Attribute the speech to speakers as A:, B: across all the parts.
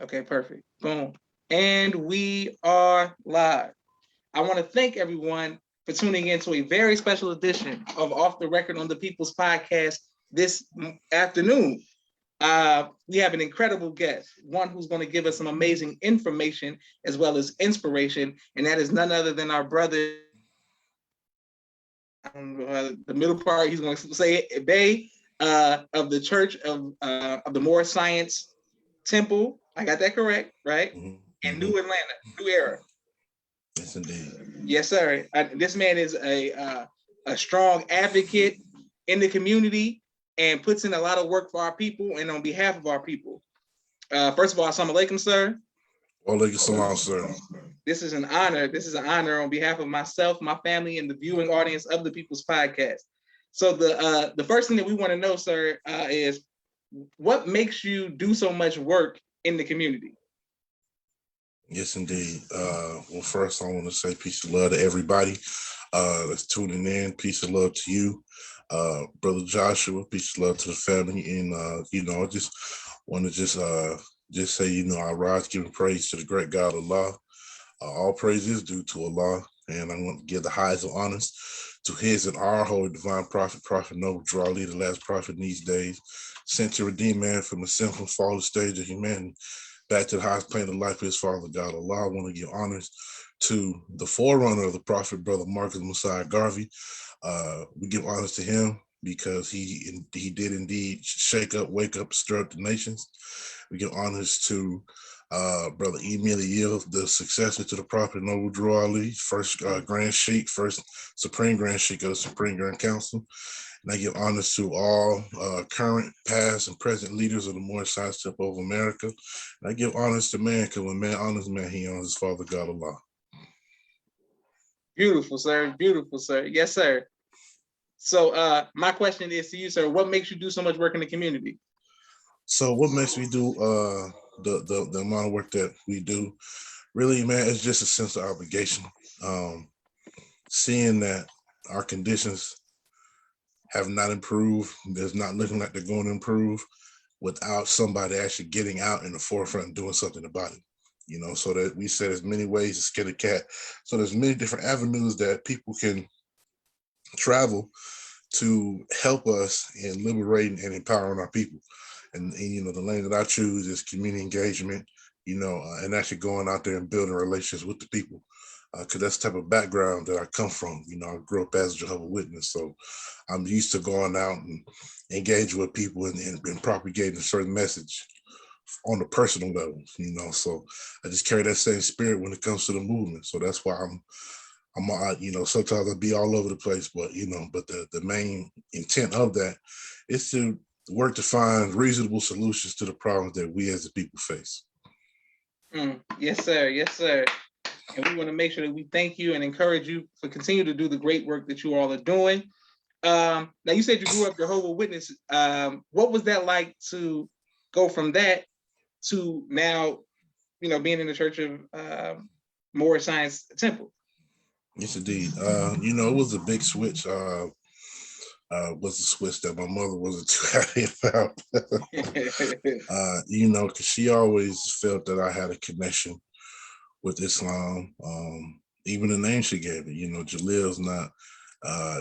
A: Okay, perfect. Boom. And we are live. I want to thank everyone for tuning in to a very special edition of Off the Record on the People's Podcast this afternoon. We have an incredible guest, one who's going to give us some amazing information as well as inspiration, and that is none other than our brother. The middle part, he's going to say it, Bey, of the Church of the Moorish Science Temple. I got that correct, right?
B: Mm-hmm.
A: In New Atlanta, New Era.
B: Yes, indeed.
A: Yes, sir. This man is a strong advocate in the community and puts in a lot of work for our people and on behalf of our people. First of all, assalamu alaikum, sir.
B: Walaikum salam, sir.
A: This is an honor. This is an honor on behalf of myself, my family, and the viewing audience of the People's Podcast. So the first thing that we want to know, sir, is what makes you do so much work in the community?
B: Yes, indeed. Well, first, I want to say peace and love to everybody that's tuning in. Peace and love to you, Brother Joshua. Peace and love to the family. And, I just want to just say, I rise giving praise to the great God, Allah. All praise is due to Allah. And I want to give the highest of honors to his and our holy divine prophet, Prophet Bro Jalil, the last prophet in these days, sent to redeem man from the sinful fallen stage of humanity back to the highest plane of life of his Father God Allah. I want to give honors to the forerunner of the prophet, Brother Marcus Messiah Garvey. We give honors to him because he did indeed shake up, wake up, stir up the nations. We give honors to Brother Emilio, the successor to the prophet Noble Drew Ali, first Grand Sheikh, first Supreme Grand Sheikh of the Supreme Grand Council. And I give honors to all current, past, and present leaders of the Moorish Science Temple of America. And I give honors to man, because when man honors man, he honors his Father God Allah.
A: Beautiful, sir. Beautiful, sir. Yes, sir. So my question is to you, sir, what makes you do so much work in the community?
B: So what makes me do the amount of work that we do, really, man, it's just a sense of obligation. Seeing that our conditions have not improved, there's not looking like they're going to improve without somebody actually getting out in the forefront and doing something about it. So that we said there's many ways to skin a cat. So there's many different avenues that people can travel to help us in liberating and empowering our people. And the lane that I choose is community engagement, and actually going out there and building relationships with the people. Because that's the type of background that I come from. I grew up as a Jehovah Witness, so I'm used to going out and engage with people and propagating a certain message on the personal level. So I just carry that same spirit when it comes to the movement. So that's why I'm sometimes I'll be all over the place, but the main intent of that is to work to find reasonable solutions to the problems that we as a people face.
A: Yes, sir. Yes, sir. And we want to make sure that we thank you and encourage you for continue to do the great work that you all are doing. Now, you said you grew up Jehovah Witness. What was that like to go from that to now, being in the Church of Moorish Science Temple?
B: Yes, indeed. It was a big switch. Was a switch that my mother wasn't too happy about. Because she always felt that I had a connection with Islam. Even the name she gave it, Jalil's not.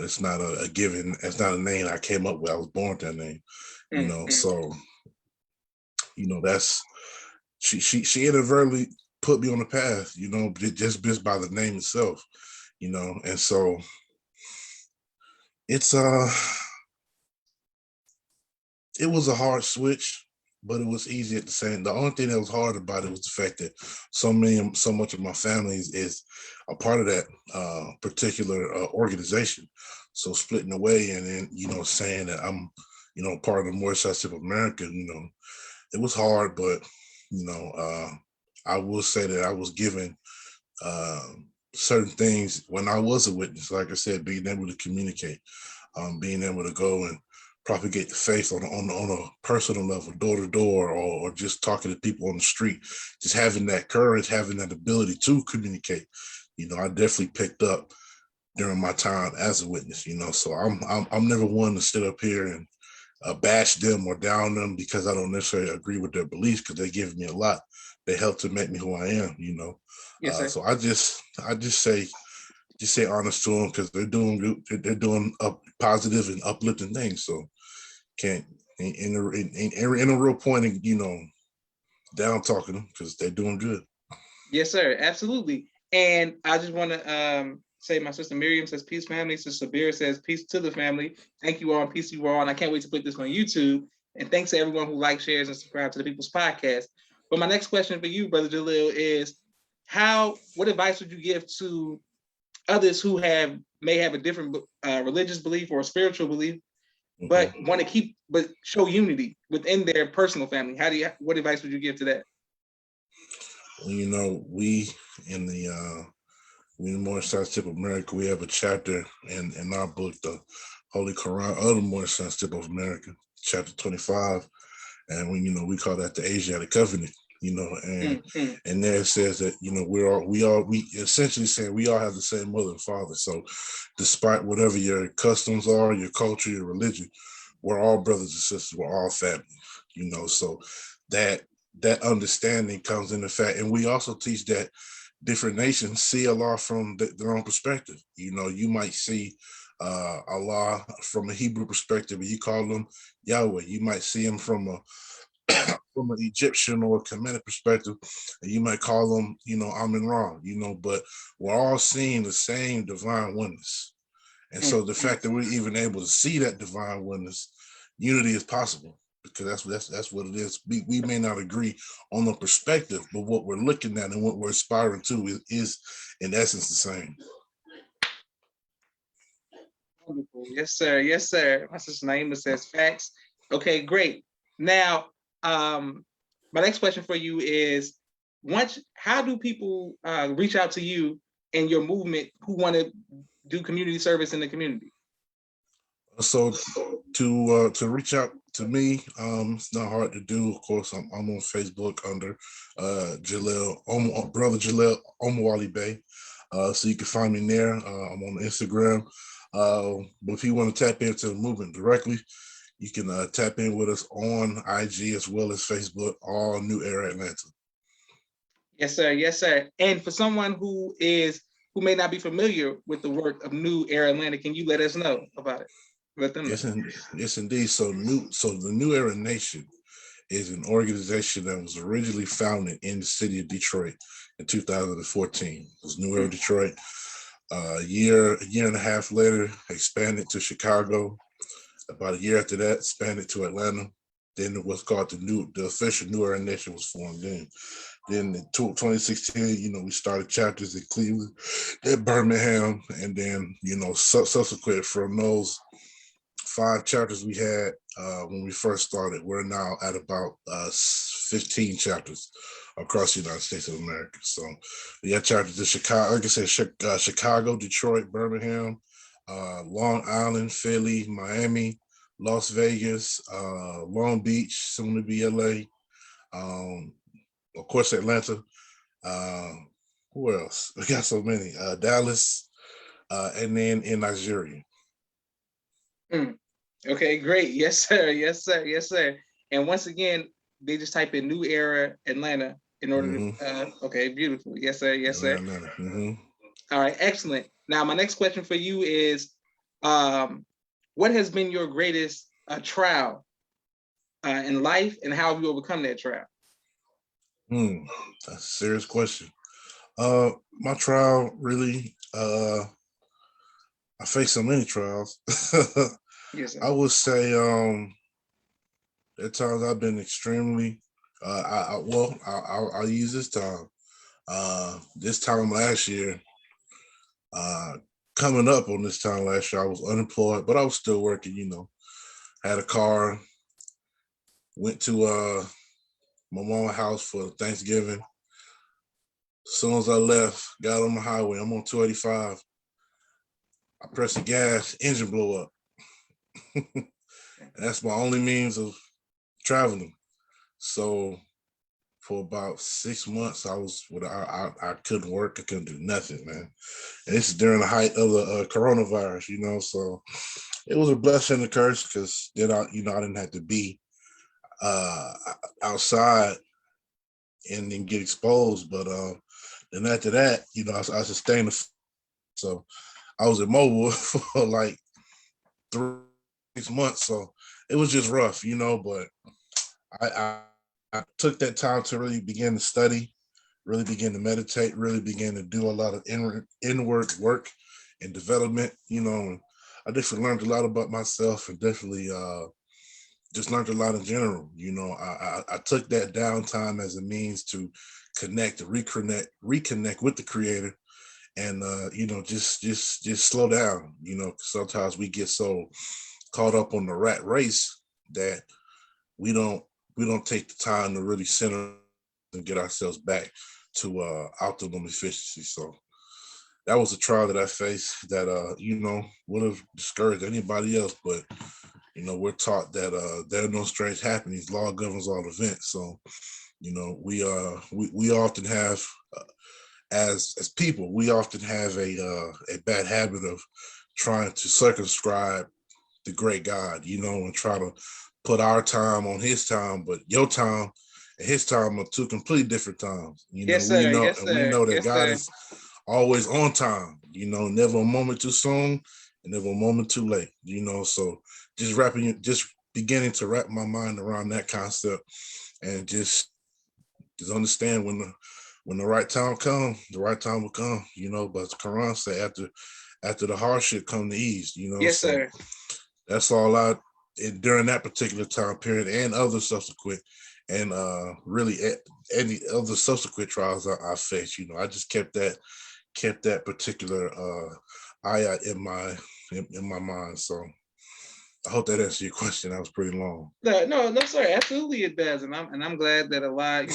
B: It's not a given. It's not a name I came up with. I was born with that name. So that's she inadvertently put me on the path. Just by the name itself. And so it's it was a hard switch, but it was easy at the same. The only thing that was hard about it was the fact that so much of my family is a part of that particular organization. So splitting away and then saying that I'm part of the Moorish Science of America, it was hard, but I will say that I was given certain things when I was a witness. Like I said, being able to communicate, being able to go and propagate the faith on a personal level, door to door, or just talking to people on the street, just having that courage, having that ability to communicate. I definitely picked up during my time as a witness. So I'm never one to sit up here and bash them or down them because I don't necessarily agree with their beliefs, because they give me a lot. they helped to make me who I am, you know.
A: Yes, sir.
B: So I just say honest to them because they're doing good. They're doing positive and uplifting things. So can't in a real point, you know, down talking them because they're doing good.
A: Yes, sir. Absolutely. And I just want to say my sister Miriam says peace family. Sister Sabira says peace to the family. Thank you all and peace to you all. And I can't wait to put this on YouTube. And thanks to everyone who likes, shares, and subscribe to the People's Podcast. But my next question for you, Brother Jalil, is what advice would you give to others who may have a different religious belief or spiritual belief, but want to show unity within their personal family? What advice would you give to that?
B: Well, you know, we in the Moorish Tip of America, we have a chapter in our book, the Holy Quran of the Moorish Tip of America, chapter 25, and we call that the Asiatic Covenant. You know, and there it says that we essentially saying we all have the same mother and father. So, despite whatever your customs are, your culture, your religion, we're all brothers and sisters. We're all family. You know, so that understanding comes in the fact, and we also teach that different nations see Allah from their own perspective. You know, you might see Allah from a Hebrew perspective, and you call him Yahweh. You might see him from an Egyptian or Kemetic perspective, and you might call them, Amun Ra, but we're all seeing the same divine oneness. And so the fact that we're even able to see that divine oneness, unity is possible, because that's what it is. We may not agree on the perspective, but what we're looking at and what we're aspiring to is in essence the same.
A: Wonderful. Yes, sir. Yes, sir. My sister Naima says facts. Okay, great. Now, my next question for you is, how do people reach out to you and your movement who want to do community service in the community?
B: So to reach out to me, it's not hard to do. Of course, I'm on Facebook under Brother Jalil Omowale-Bey. So you can find me there. I'm on Instagram. But if you want to tap into the movement directly, you can tap in with us on IG as well as Facebook, all New Era Atlanta.
A: Yes, sir. Yes, sir. And for someone who may not be familiar with the work of New Era Atlanta, can you let us know about it? Let them know.
B: Yes, indeed. So the New Era Nation is an organization that was originally founded in the city of Detroit in 2014. It was New Era Detroit. A year and a half later, expanded to Chicago. About a year after that, expanded to Atlanta. Then what's called the official New Era Nation was formed in. Then in 2016, we started chapters in Cleveland, in Birmingham, and then, subsequent from those 5 chapters we had when we first started, we're now at about 15 chapters across the United States of America. So we have chapters in Chicago, like I said, Chicago, Detroit, Birmingham, Long Island, Philly, Miami, Las Vegas, Long Beach, soon to be LA, of course, Atlanta. Who else? We got so many. Dallas, and then in Nigeria.
A: Okay, great. Yes, sir. Yes, sir. Yes, sir. And once again, they just type in New Era Atlanta in order to. Okay, beautiful. Yes, sir. Yes, sir. All right, excellent. Now, my next question for you is, what has been your greatest trial in life, and how have you overcome that trial?
B: That's a serious question. My trial, really, I faced so many trials.
A: Yes, sir.
B: I would say at times I've been extremely I'll use this time. This time last year, coming up on this time last year, I was unemployed, but I was still working, had a car, went to my mom's house for Thanksgiving. As soon as I left, got on the highway, I'm on 285. I pressed the gas, engine blew up. And that's my only means of traveling. So for about 6 months, I couldn't work. I couldn't do nothing, man. And this is during the height of the coronavirus, so it was a blessing and a curse, because then I didn't have to be outside and then get exposed. But then after that, I sustained the. So I was in Mobile for like 3 6 months. So it was just rough, but I took that time to really begin to study, really begin to meditate, really begin to do a lot of inward work and development, and I definitely learned a lot about myself and definitely just learned a lot in general. I took that downtime as a means to connect, reconnect with the creator and just slow down. Sometimes we get so caught up on the rat race that we don't take the time to really center and get ourselves back to optimum efficiency. So that was a trial that I faced that would have discouraged anybody else, but we're taught that there are no strange happenings. Law governs all events. So we often have as people, we often have a bad habit of trying to circumscribe the great God, and try to put our time on his time, but your time and his time are two completely different times.
A: Yes,
B: We
A: sir.
B: know,
A: Yes,
B: and we
A: sir.
B: know that
A: Yes,
B: God
A: sir.
B: is always on time, never a moment too soon and never a moment too late, so just beginning to wrap my mind around that concept and just understand when the right time comes, the right time will come, but the Quran say after the hardship come the ease,
A: Yes,
B: so
A: sir.
B: that's all during that particular time period and other subsequent and really any other subsequent trials I faced. I just kept that particular ayat in my mind. So I hope that answers your question. That was pretty long.
A: No, sir. Absolutely, it does, and I'm glad that Allah,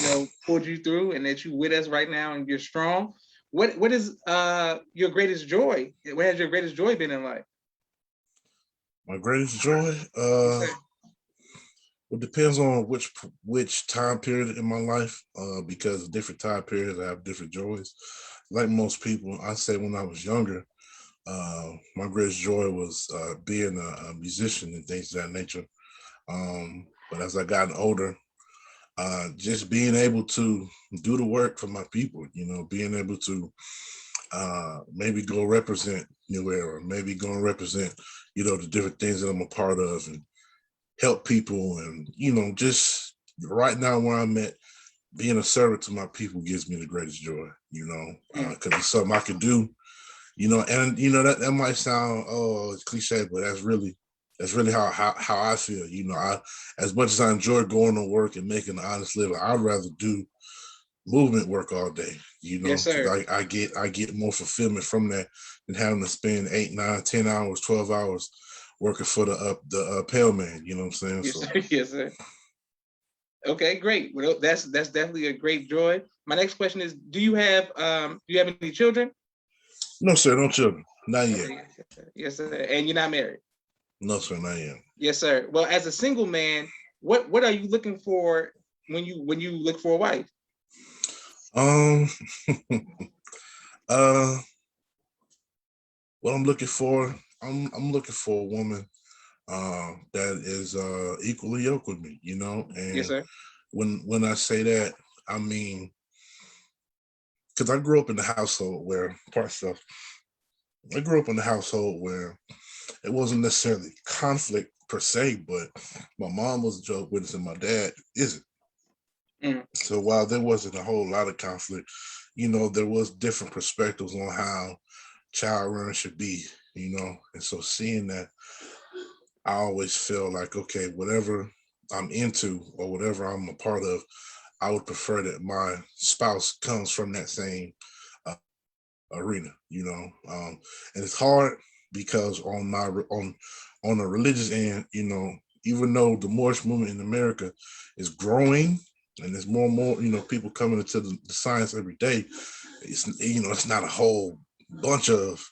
A: pulled you through, and that you with us right now, and you're strong. What is your greatest joy? What has your greatest joy been in life?
B: My greatest joy,
A: Yes, sir.
B: it depends on which time period in my life, because different time periods I have different joys. Like most people, I say when I was younger, my greatest joy was being a musician and things of that nature. But as I gotten older, just being able to do the work for my people, being able to maybe go represent New Era, maybe go and represent, the different things that I'm a part of and help people. And, just right now where I'm at, being a servant to my people gives me the greatest joy, because it's something I could do, and, that might sound, it's cliche, but that's really how I feel. As much as I enjoy going to work and making an honest living, I'd rather do movement work all day,
A: Yes,
B: because
A: sir.
B: I get more fulfillment from that than having to spend 8, 9, 10 hours, 12 hours working for the pale man. You know what I'm saying?
A: Yes,
B: So
A: sir. Yes, sir. Okay, great. Well, that's definitely a great joy. My next question is: do you have any children?
B: no, sir, no children, not yet.
A: Okay, yes, sir. And you're not married?
B: No, sir, not yet.
A: Yes, sir. Well, as a single man, what are you looking for when you look for a wife?
B: Um, uh, what I'm looking for, I'm looking for a woman that is equally yoked with me,
A: Yes,
B: and
A: sir.
B: when I say that, I mean because I grew up in a household where I grew up in a household where it wasn't necessarily conflict per se, but my mom was a Jehovah's Witness and my dad isn't.
A: Mm.
B: So while there wasn't a whole lot of conflict, there was different perspectives on how child rearing should be, and so seeing that, I always feel like, okay, whatever I'm into or whatever I'm a part of, I would prefer that my spouse comes from that same uh, arena, and it's hard because on the religious end, even though the Moorish movement in America is growing and there's more and more, people coming into the science every day, it's not a whole bunch of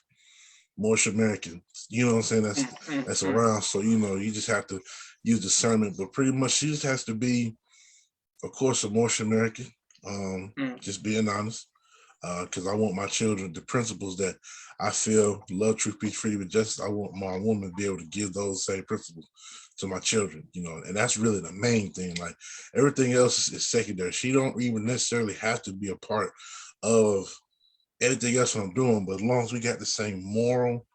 B: Moorish Americans, what I'm saying, that's
A: Mm.
B: around. So, you just have to use discernment, but pretty much she just has to be, of course, a Moorish American,
A: Mm.
B: just being honest. because I want my children, the principles that I feel, love, truth, peace, freedom, and justice, I want my woman to be able to give those same principles to my children, and that's really the main thing. Like everything else is secondary. She don't even necessarily have to be a part of anything else I'm doing, but as long as we got the same moral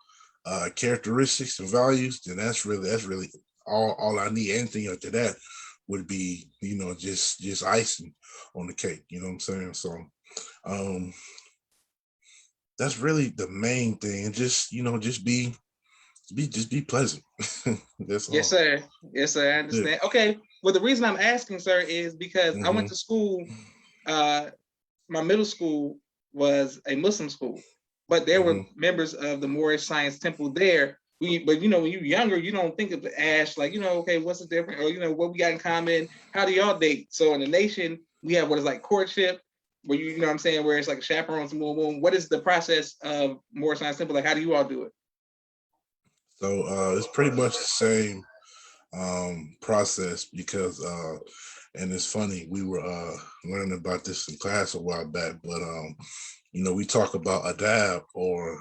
B: characteristics and values, then that's really all I need. Anything after that would be, just icing on the cake. You know what I'm saying? So that's really the main thing. And just be pleasant. That's
A: Yes,
B: all.
A: sir. Yes, sir. I
B: Yeah.
A: understand. Okay. Well, the reason I'm asking, sir, is because I went to school. My middle school was a Muslim school, but there were members of the Moorish Science Temple there. But when you're younger, you don't think of the ash like, okay, what's the difference? Or what we got in common? How do y'all date? So in the nation, we have what is like courtship, where you know what I'm saying, where it's like chaperones, boom, boom. What is the process of Moorish Science Temple? Like, how do you all do it?
B: So it's pretty much the same process because and it's funny, we were learning about this in class a while back, but we talk about adab or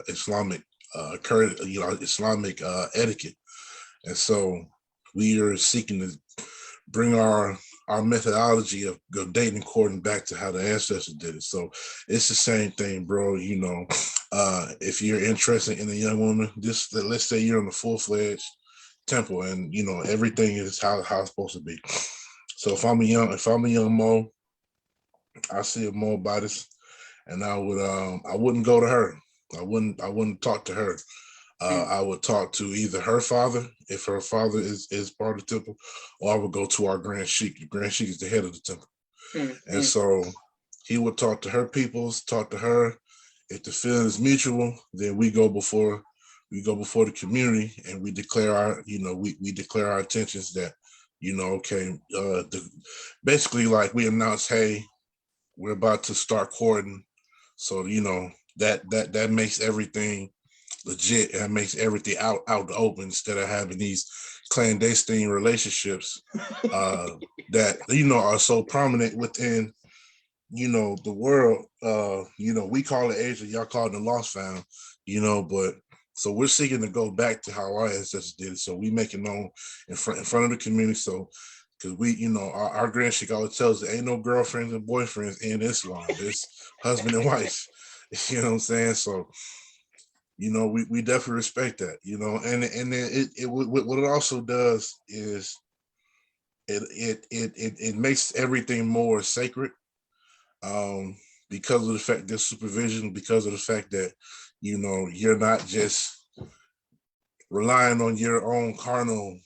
B: Islamic Islamic etiquette, and so we are seeking to bring our methodology of dating and courting back to how the ancestors did it. So it's the same thing, bro. If you're interested in a young woman, let's say you're in a full-fledged temple, and everything is how it's supposed to be. So if I'm a young Mo, I see a Mo Bodice, and I wouldn't go to her. I wouldn't talk to her. I would talk to either her father, if her father is part of the temple, or I would go to our Grand Sheik. The Grand Sheik is the head of the temple. And so he would talk to her peoples, talk to her. If the feeling is mutual, then we go before the community, and we declare we declare our intentions that, okay, basically like we announce, hey, we're about to start courting. So, that makes everything legit, and makes everything out the open, instead of having these clandestine relationships that are so prominent within the world. We call it Asia, y'all call it the lost found, but so we're seeking to go back to how our ancestors did it. So we make it known in front of the community. So because we, our Grand Sheik always tells us ain't no girlfriends and boyfriends in Islam. It's husband and wife. You know what I'm saying? So we definitely respect that, and then what it also does is it makes everything more sacred, because of the fact there's supervision, because of the fact that you're not just relying on your own carnal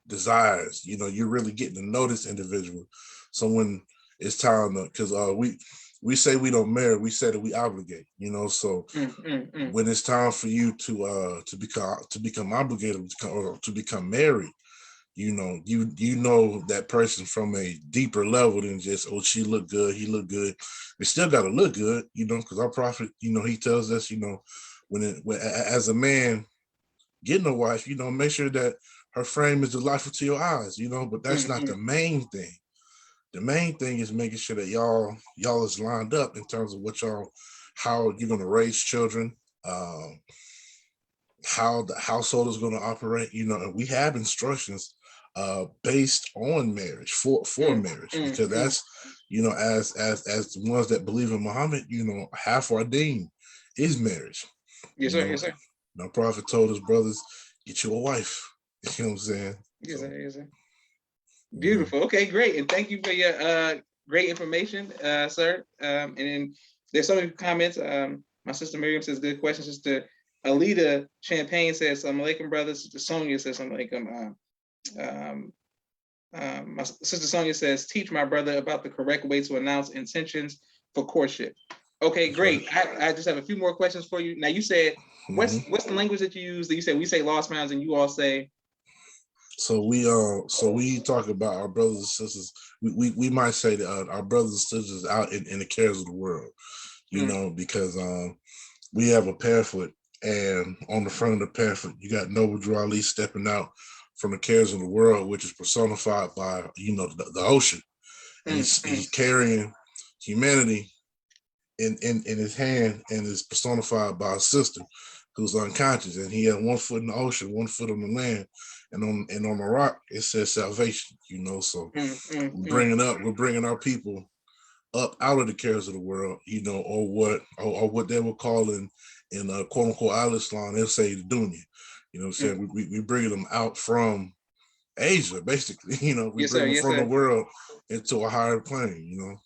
B: desires. You're really getting to know this individual. So when it's time to, because we say we don't marry, we say that we obligate. So when it's time for you to become obligated, or to become married, you know that person from a deeper level than just, oh, she look good, he look good. They still got to look good, because our prophet, he tells us, when as a man getting a wife, make sure that her frame is delightful to your eyes, but that's not the main thing. The main thing is making sure that y'all is lined up in terms of how you're going to raise children, how the household is going to operate, and we have instructions based on marriage, for marriage, because that's, as the ones that believe in Muhammad, half our deen is marriage.
A: Yes, sir. Yes, sir.
B: My prophet told his brothers, get you a wife. You know what I'm saying?
A: Yes, sir. Yes, sir. Beautiful. Okay, great. And thank you for your great information, sir. And then there's so many comments. My sister Miriam says, good question. Sister Alita Champagne says, Assalamu alaikum, brother. Sister Sonia says, Assalamu alaikum. My sister Sonia says, teach my brother about the correct way to announce intentions for courtship. Okay, great. I just have a few more questions for you. Now, you said, what's the language that you use? You said we say lost founds, and you all say.
B: So we talk about our brothers and sisters. We might say that our brothers and sisters out in the cares of the world, because we have a pamphlet, and on the front of the pamphlet, you got Noble Jalil stepping out from the cares of the world, which is personified by the ocean. And he's carrying humanity in his hand, and is personified by a sister who's unconscious, and he had one foot in the ocean, one foot on the land, and on the rock it says salvation. So we're bringing our people up out of the cares of the world, or what they would call in quote unquote Al-Islam, they'll say the dunya. What I'm saying? We bringing them out from Asia, basically. We bring them from the world into a higher plane.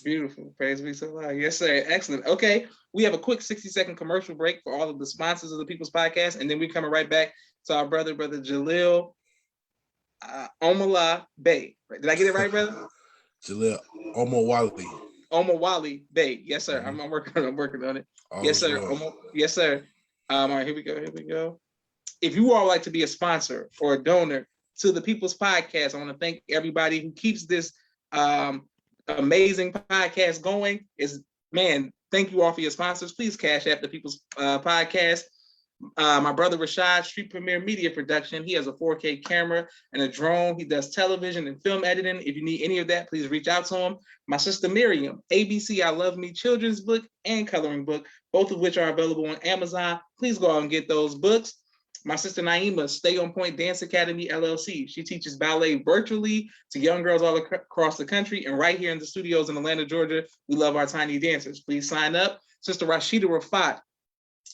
A: Beautiful. Praise be to Allah. Yes, sir. Excellent. Okay. We have a quick 60-second commercial break for all of the sponsors of the People's Podcast, and then we're coming right back to our brother Jalil Omowale-Bey. Did I get it right, brother?
B: Jalil Omowale-Bey.
A: Omowale-Bey. Yes, sir. I'm working on it. Yes, sir. Yes, sir. All right, here we go. If you all like to be a sponsor or a donor to the People's Podcast, I want to thank everybody who keeps this amazing podcast going. Thank you all for your sponsors. Please cash app the People's Podcast. My brother Rashad, Street Premier Media Production. He has a 4K camera and a drone. He does television and film editing. If you need any of that, please reach out to him. My sister Miriam, ABC I Love Me children's book and coloring book, both of which are available on Amazon. Please go out and get those books. My sister Naima, Stay On Point Dance Academy, LLC. She teaches ballet virtually to young girls all across the country. And right here in the studios in Atlanta, Georgia, we love our tiny dancers. Please sign up. Sister Rashida Rafat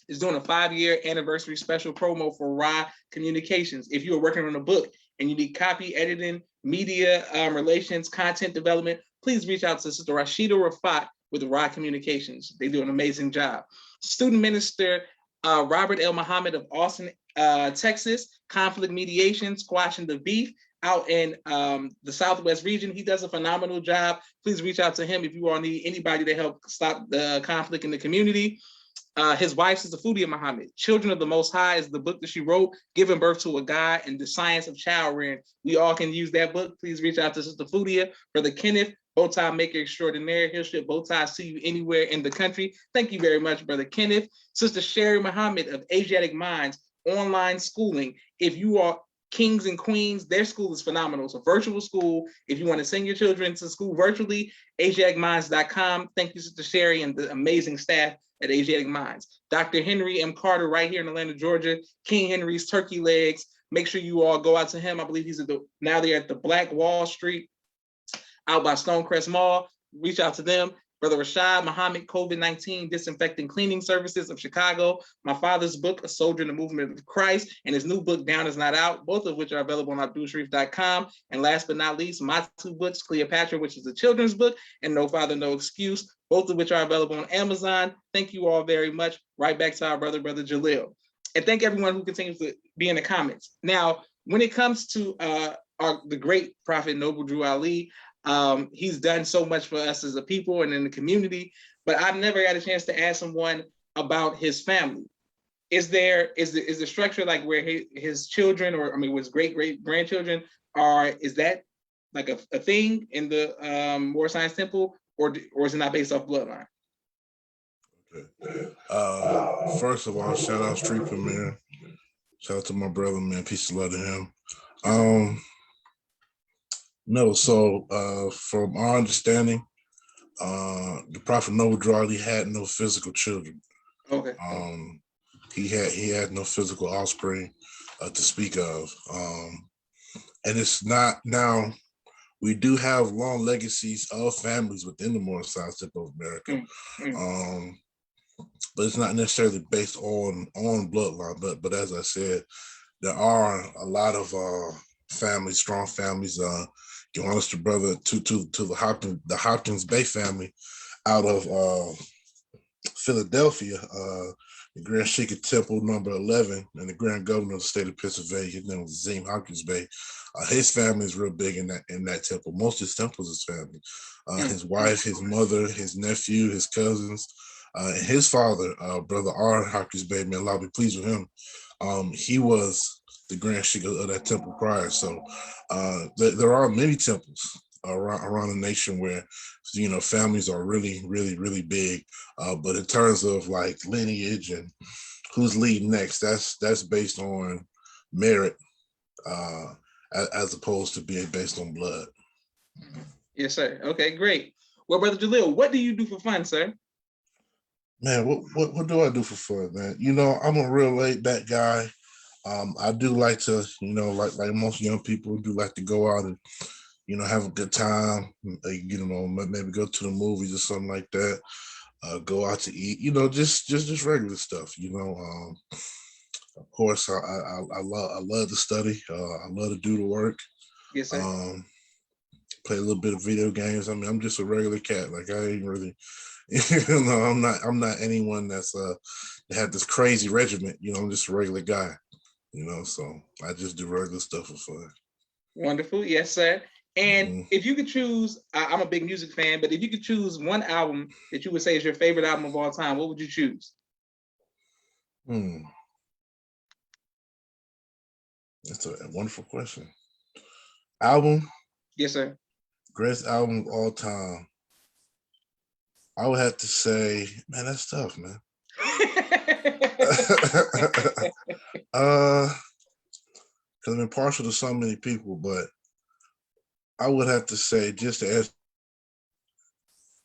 A: is doing a 5-year anniversary special promo for Ra Communications. If you are working on a book and you need copy editing, media relations, content development, please reach out to Sister Rashida Rafat with Ra Communications. They do an amazing job. Student Minister Robert L. Muhammad of Austin, Texas, conflict mediation, squashing the beef out in the Southwest region. He does a phenomenal job. Please reach out to him if you all need anybody to help stop the conflict in the community. His wife is Fudia Muhammad. Children of the Most High is the book that she wrote, Giving Birth to a God and the Science of Child Rearing. We all can use that book. Please reach out to Sister Fudia. Brother Kenneth, bow tie maker extraordinaire. He'll ship bow ties to you anywhere in the country. Thank you very much, Brother Kenneth. Sister Sherry Muhammad of Asiatic Minds, online schooling. If you are kings and queens, their school is phenomenal. It's a virtual school. If you want to send your children to school virtually, asiaticminds.com. Thank you, Sister Sherry, and the amazing staff at Asiatic Minds. Dr. Henry M. Carter, right here in Atlanta, Georgia, King Henry's Turkey Legs. Make sure you all go out to him. I believe he's now they're at the Black Wall Street out by Stonecrest Mall. Reach out to them. Brother Rashad Muhammad, COVID-19 Disinfecting Cleaning Services of Chicago. My father's book, A Soldier in the Movement of Christ, and his new book, Down Is Not Out, both of which are available on AbdulSharif.com. And last but not least, my 2 books, Cleopatra, which is a children's book, and No Father, No Excuse, both of which are available on Amazon. Thank you all very much. Right back to our brother Jalil. And thank everyone who continues to be in the comments. Now, when it comes to the great Prophet Noble Drew Ali, he's done so much for us as a people and in the community, but I've never had a chance to ask someone about his family. Is the structure like where his children, or his great grandchildren is that like a thing in the Moorish Science Temple, or is it not based off bloodline?
B: Okay. First of all, shout out Street Premier. Shout out to my brother, man. Peace and love to him. No, so from our understanding, the Prophet Noble Drew Ali had no physical children.
A: Okay.
B: He had no physical offspring to speak of. And it's not now. We do have long legacies of families within the Moorish Science Temple of America, but it's not necessarily based on bloodline. But as I said, there are a lot of families, strong families. Give honors to brother to the Hopkins-Bey family out of Philadelphia, the Grand Sheikh Temple number 11, and the Grand Governor of the state of Pennsylvania. His name was Zim Hopkins-Bey. His family is real big in that temple. Most of his temples is family. His wife, his mother, his nephew, his cousins, and his father, brother R. Hopkins-Bey. May Allah be pleased with him. He was the Grand Sheikh of that temple prior. So there are many temples around the nation where families are really, really, really big. But in terms of like lineage and who's leading next, that's based on merit as opposed to being based on blood.
A: Yes, sir. Okay, great. Well, Brother Jalil, what do you do for fun, sir?
B: Man, what do I do for fun, man? You know, I'm a real laid back guy. I do like to, you know, like most young people do like to go out and, you know, have a good time. You know, maybe go to the movies or something like that. Go out to eat. You know, just regular stuff. You know, of course, I love to study. I love to do the work.
A: Yes, sir.
B: Um, Play a little bit of video games. I mean, I'm just a regular cat. Like I ain't really, you know, I'm not anyone that's that had this crazy regiment. You know, I'm just a regular guy. You know, so I just do regular stuff for fun.
A: Wonderful. Yes, sir. And
B: Mm-hmm.
A: if you could choose, I'm a big music fan, but if you could choose one album that you would say is your favorite album of all time, what would you choose?
B: That's a wonderful question. Album,
A: Yes, sir.
B: greatest album of all time. I would have to say, man, that's tough, man. Because I'm impartial to so many people, but I would have to say, just to answer,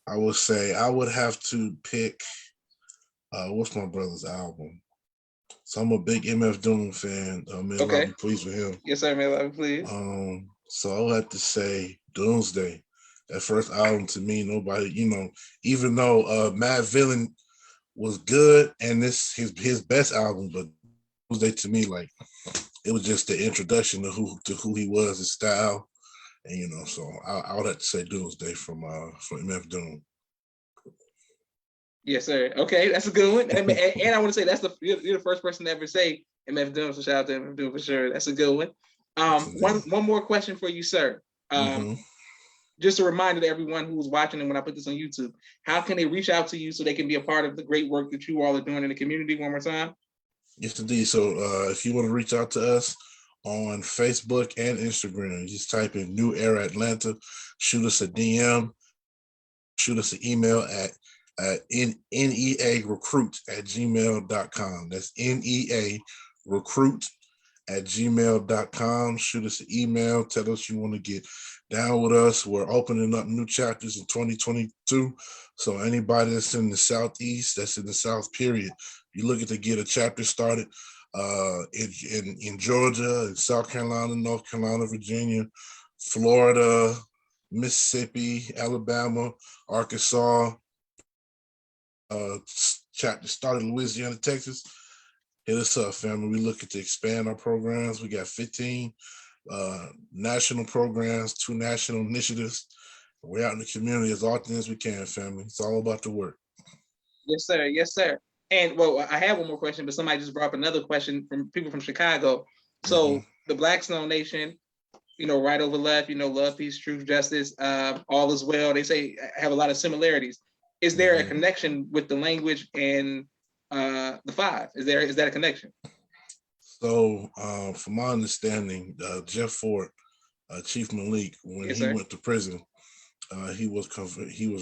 B: I would say I would have to pick. What's my brother's album? So I'm a big MF Doom fan. May Allah be pleased with him.
A: Yes, sir. May Allah be pleased.
B: So I would have to say Doomsday. That first album to me, nobody, you know, even though Mad Villain was good and this his best album, but Doomsday to me, like it was just the introduction to who he was, his style, and you know, so I would have to say Doomsday from MF Doom.
A: Yes, sir. Okay, that's a good one. And I want to say you're the first person to ever say MF Doom, so shout out to MF Doom for sure. That's a good one. One more question for you, sir. Just a reminder to everyone who's watching and when I put this on YouTube, how can they reach out to you so they can be a part of the great work that you all are doing in the community one more time?
B: Yes, indeed. So if you want to reach out to us on Facebook and Instagram, just type in New Era Atlanta, shoot us a DM, shoot us an email at nearecruit@gmail.com. That's nearecruit@gmail.com. Shoot us an email. Tell us you want to get down with us. We're opening up new chapters in 2022. So anybody that's in the Southeast, that's in the South, period, you're looking to get a chapter started in Georgia, in South Carolina, North Carolina, Virginia, Florida, Mississippi, Alabama, Arkansas, chapter started in Louisiana, Texas. Hit us up, family. We're looking to expand our programs. We got 15 national programs, 2 national initiatives. We're out in the community as often as we can, family. It's all about the work.
A: Yes, sir. Yes, sir. And well, I have one more question, but somebody just brought up another question from people from Chicago. So the Blackstone Nation, you know, right over left, you know, love, peace, truth, justice, all is well. They say have a lot of similarities. Is there a connection with the language and the five? Is that a connection?
B: So, from my understanding, Jeff Fort, Chief Malik, when he went to prison, he was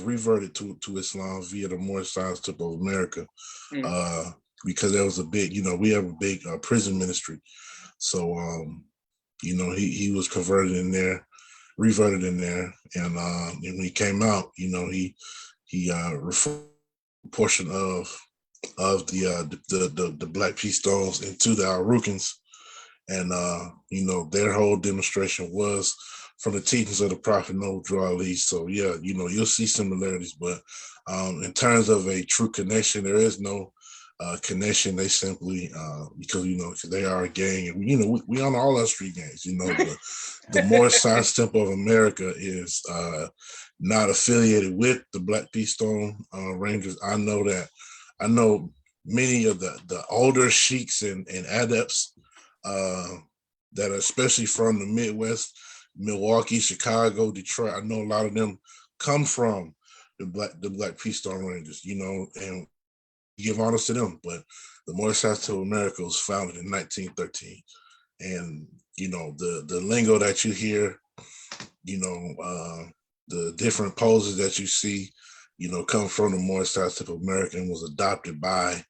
B: reverted to Islam via the Moorish Science Tip of America, because there was a big, you know, we have a big prison ministry. So, you know, he was reverted in there, and when he came out, you know, he referred a portion of the Black Peace Stones into the Al-Rukns, and you know, their whole demonstration was from the teachings of the Prophet Bro Jalil. So yeah, you know, you'll see similarities, but in terms of a true connection, there is no connection. They simply because you know, because they are a gang, and you know, we on all our street gangs, you know, but the Moorish Science Temple of America is not affiliated with the Black Peace Stone Rangers. I know that. I know many of the older sheiks and adepts that are especially from the Midwest, Milwaukee, Chicago, Detroit. I know a lot of them come from the Black Peace Stone Rangers, you know, and give honors to them. But the Moorish Science of America was founded in 1913. And, you know, the lingo that you hear, you know, the different poses that you see, you know, come from the Moorish Science of America and was adopted by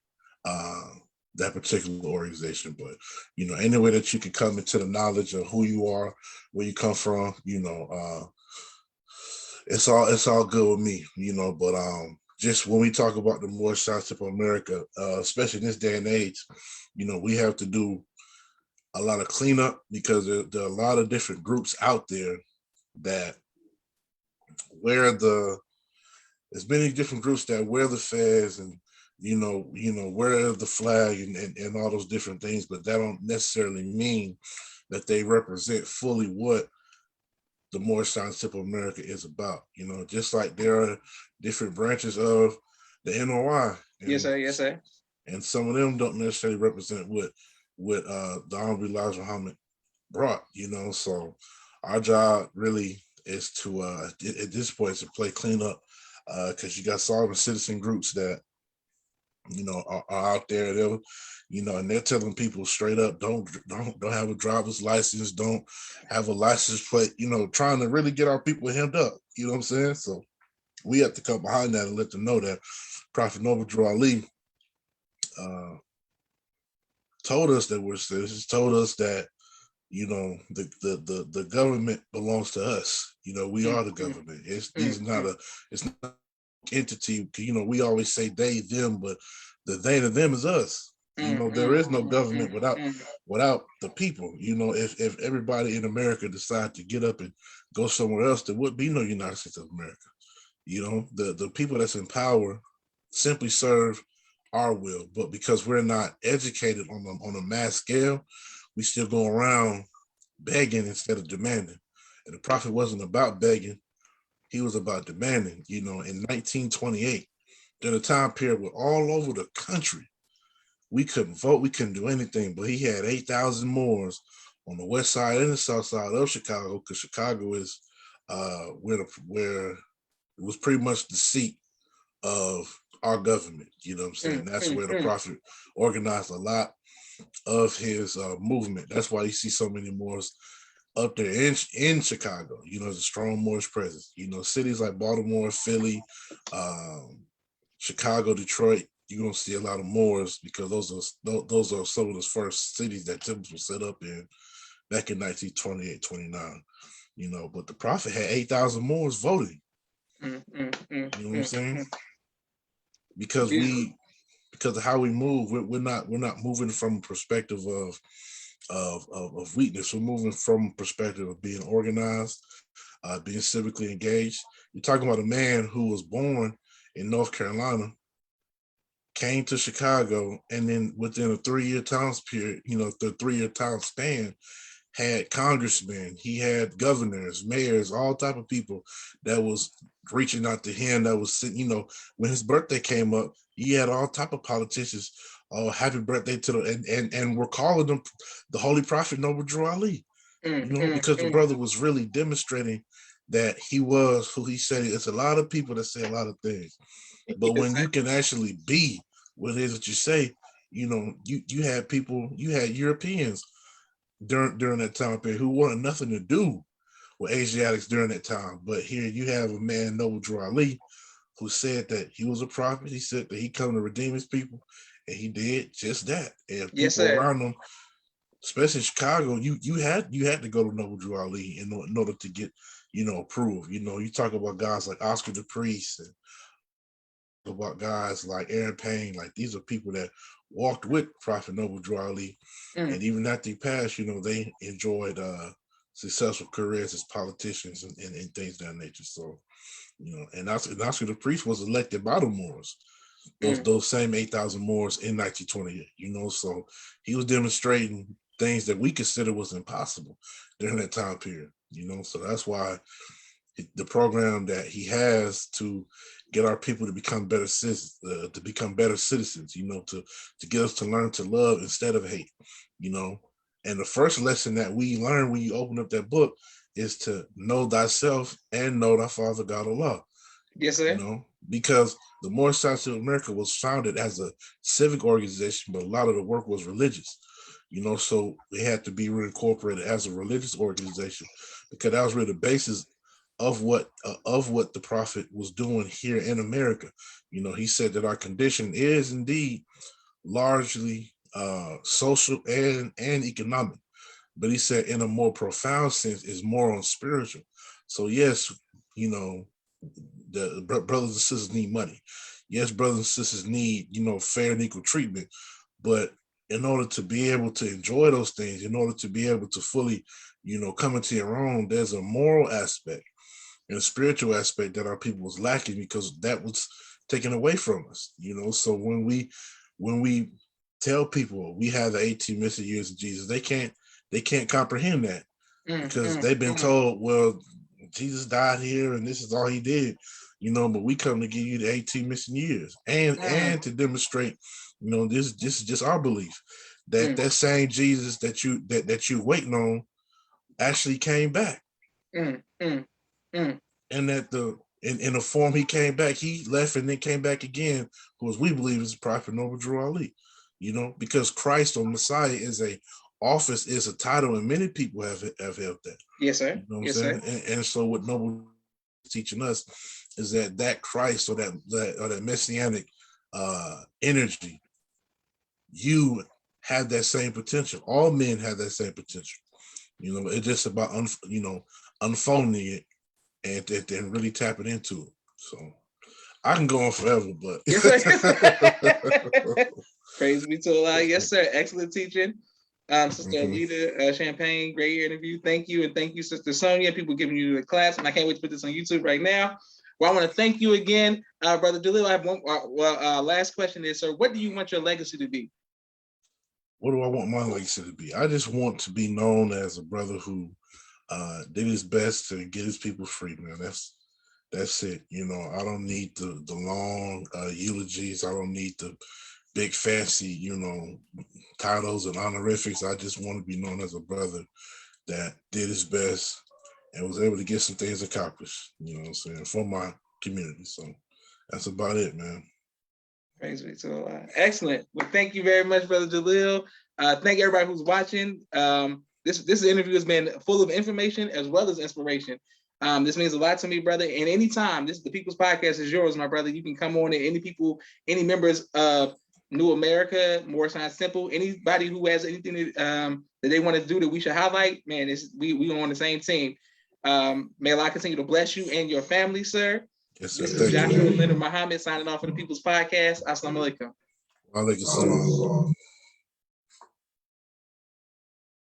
B: that particular organization. But, you know, any way that you can come into the knowledge of who you are, where you come from, you know, it's all good with me, you know. But just when we talk about the Moorish Township of America, especially in this day and age, you know, we have to do a lot of cleanup because there are a lot of different groups out there that wear the there's many different groups that wear the fez and wear the flag and all those different things, but that don't necessarily mean that they represent fully what the Moorish Township of America is about. You know, just like there are different branches of the NOI,
A: Yes, sir. Yes, sir.
B: and some of them don't necessarily represent what the Honorable Elijah Muhammad brought. You know, so our job really is to at this point is to play cleanup because you got sovereign citizen groups that are out there. They'll and they're telling people straight up, don't have a driver's license, don't have a license plate, trying to really get our people hemmed up. You know what I'm saying? So we have to come behind that and let them know that Prophet Noble Drew Ali told us that we're citizens, told us that the government belongs to us. We are the government. It's not entity. We always say they, them, but the they to them is us. There is no government without the people. If everybody in America decide to get up and go somewhere else, there would be no United States of America. The people that's in power simply serve our will, but because we're not educated on a mass scale, we still go around begging instead of demanding. And the prophet wasn't about begging, he was about demanding. In 1928, during a time period where all over the country, we couldn't vote, we couldn't do anything, but he had 8,000 Moors on the west side and the south side of Chicago, because Chicago is where it was pretty much the seat of our government. You know what I'm saying? That's where the prophet organized a lot of his movement. That's why you see so many Moors up there in Chicago. There's a strong Moorish presence. Cities like Baltimore, Philly, Chicago, Detroit, you're gonna see a lot of Moors because those are some of the first cities that temples were set up in back in 1928, 29. But the prophet had 8,000 Moors voting. You know what I'm saying? Because of how we move, we're not moving from a perspective of weakness. We're moving from a perspective of being organized, being civically engaged. You're talking about a man who was born in North Carolina, came to Chicago, and then within a 3-year time period, the 3-year time span, had congressmen, he had governors, mayors, all type of people that was reaching out to him, that was sitting, when his birthday came up, he had all type of politicians, oh, happy birthday to the, and we're calling them the Holy Prophet Noble Drew Ali, because the brother was really demonstrating that he was who he said. It's a lot of people that say a lot of things, but when you can actually be what it is that you say, you had people, you had Europeans during that time period who wanted nothing to do with Asiatics during that time. But here you have a man, Noble Drew Ali, who said that he was a prophet. He said that he come to redeem his people, and he did just that. And people around him, especially in Chicago, you had to go to Noble Drew Ali in order to get approved. You talk about guys like Oscar the Priest, and about guys like Aaron Payne. Like, these are people that walked with Prophet Noble Drew Ali, and even after he passed, they enjoyed successful careers as politicians and things of that nature. So, and Oscar the Priest was elected by the Moors, those same 8,000 Moors in 1928. So he was demonstrating things that we consider was impossible during that time period. So that's why the program that he has to get our people to become better citizens, to get us to learn to love instead of hate, And the first lesson that we learn when you open up that book is to know thyself and know thy Father God Allah.
A: Yes, sir.
B: Because the Moorish Township of America was founded as a civic organization, but a lot of the work was religious. So it had to be reincorporated as a religious organization, because that was really the basis of what the prophet was doing here in America. He said that our condition is indeed largely social and economic, but he said in a more profound sense is moral and spiritual. So yes, brothers and sisters need money. Yes, brothers and sisters need, fair and equal treatment. But in order to be able to enjoy those things, in order to be able to fully, come into your own, there's a moral aspect and a spiritual aspect that our people was lacking because that was taken away from us. So when we tell people we have the 18 missing years of Jesus, they can't comprehend that because they've been told, well, Jesus died here and this is all he did, but we come to give you the 18 missing years and to demonstrate, this is just our belief that that same Jesus that you're waiting on actually came back. And that in the form he came back, he left and then came back again, who as we believe is the prophet Bro Jalil, because Christ or Messiah is a office, is a title, and many people have held that.
A: Yes, sir.
B: You know what
A: yes,
B: I'm saying?
A: Sir.
B: And so what Noble is teaching us is that Christ or that messianic energy, you have that same potential. All men have that same potential. It's just about unfolding it and really tapping into it. So I can go on forever, but
A: yes, sir. Praise be to Allah. Yes, sir. Excellent teaching. Sister Alita Champagne, great interview. Thank you. And thank you, Sister Sonia. People giving you the class. And I can't wait to put this on YouTube right now. Well, I want to thank you again, Brother Jalil. I have one last question is, sir, what do you want your legacy to be?
B: What do I want my legacy to be? I just want to be known as a brother who did his best to get his people free, man. That's it. I don't need the long eulogies. I don't need the big fancy, titles and honorifics. I just want to be known as a brother that did his best and was able to get some things accomplished, what I'm saying, for my community. So that's about it, man.
A: Praise be to Allah. Excellent. Well, thank you very much, Brother Jalil. Thank everybody who's watching. This interview has been full of information as well as inspiration. This means a lot to me, brother. And anytime, the People's Podcast is yours, my brother. You can come on and any members of New America, Moorish Simple, anybody who has anything that they want to do that we should highlight, man, we on the same team. May Allah continue to bless you and your family, sir.
B: Yes, sir.
A: This is Joshua Leonard Muhammad signing off for the People's Podcast. Assalamu alaikum.
B: Wa alaikum salam.